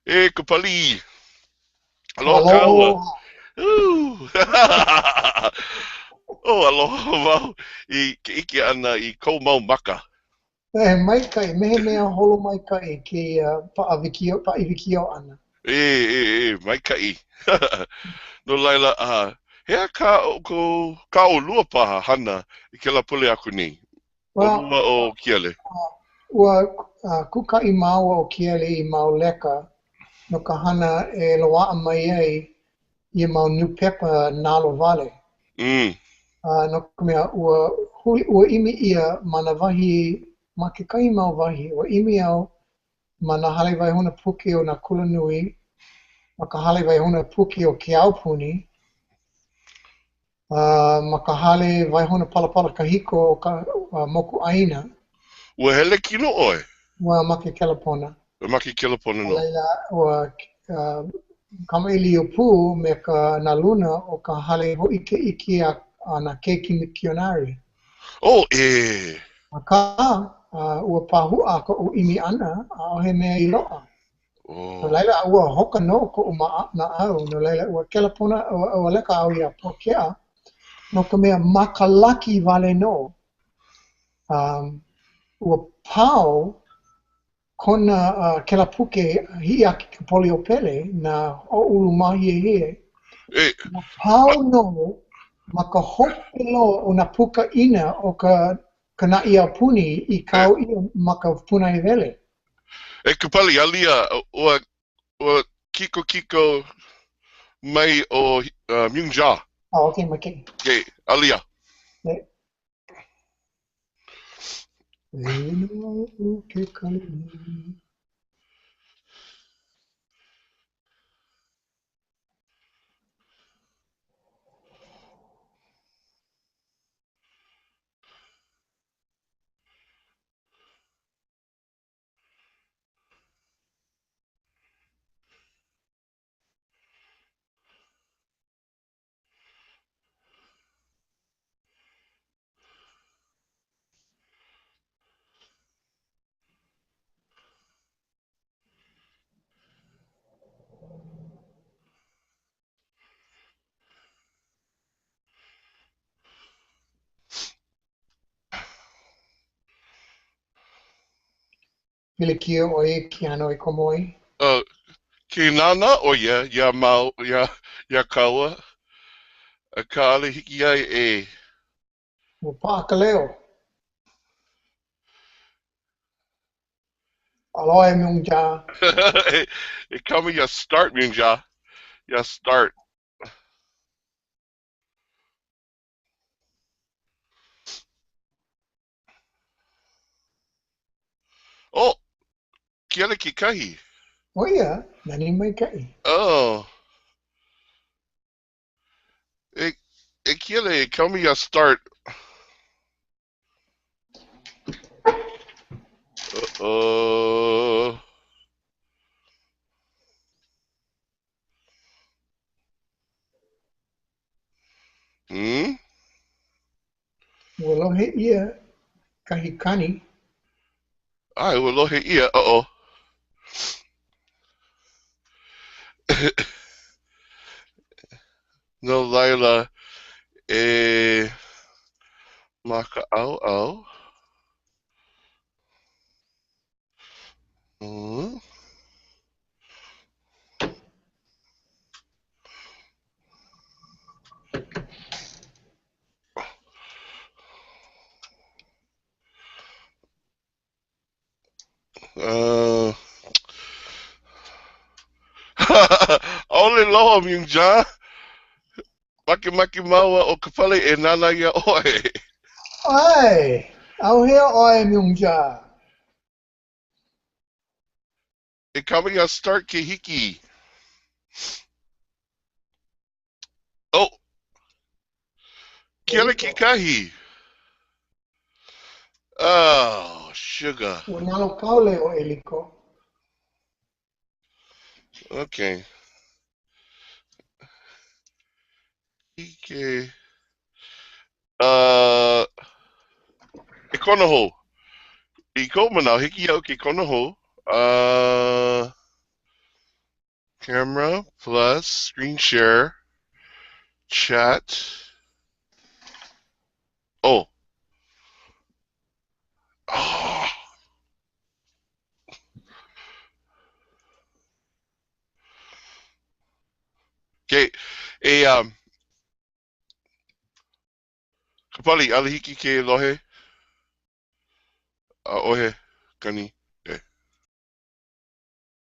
E kapali. Aloha kaua. Aloha. Ooh. Oh, aloha mau. Ke ike ana I kou mau maka. Maikai, mehe mea holo maikai ke pa'iwikio ana. Mai kai. No laila, hea ka ka o lua paha hana I ke la pule aku nei. O Well, lua o kiele. ua kuka'i māua o Kiele I mau leka no ka hana e loa'a mai ai I mau New Pepper Nalo Valley. Mm. No ka mea ua imi ia ma na wahi, ma ke kai mau wahi, ua imi au ma na hale waihuna puki o na Kulanui, ma ka hale waihuna puki o ke Aupuni, ma ka hale waihuna palapala kahiko o ka moku aina, Ua hele kino oe. ua ma ke Kelapona. Maki kele pona A no. leila, ua kamaili o pū me ka na luna o ka hale ho ike a na keiki mikionari. Oh, Aka, ua pahua ko u imi ana, a o he mea I loa. No Oh. laila ua hoka no ko u na au, no laila ua Kelapona, ua leka au ia pokea, no ka mea makalaki vale no. Ua pau kona kelapuke hi aki ka poli o pele na o ulu mahi e hie. Eh, Na pau no ma ka hope loa o na puka ina o ka na ia puni I eh, kau ia ma ka puna I vele. kapali alia, ua kiko mai o Myungja. Okay, maki. Ke, alia. Ino o ke kalani. Pilikia o e ki ano I komoi. Uh, ke nana o ya mau, ya kaua. Ka ale hiki ai Mo Pākaleo. Aloha e miung ja. e kama ya start Myungja. Ya start. Oh, ke ale ki kahi. O ia, nani mai kai. Oh, e, ke ale e kama ya start. Uh, hmm? Ua lohe ia kahikani. Ai, ua lohe ia, uh-oh. No laila, maka au au. Hmm? Uh, Ole loa Myungja. Maki maua o kapale e nana ia oe. Ai, au hea o e miung ja. E kama ia start ke hiki. Oh, ke ale ki Eliko. kahi. Oh, sugar. Ua nalo kaule o eliko. Okay. Ike. Uh, e kona ho. I ko manau, hiki au ke kona ho. Uh, Camera plus screen share, chat. Oh. Oh. Okay. Kapali, alihiki ke lohe. Ohe, kani.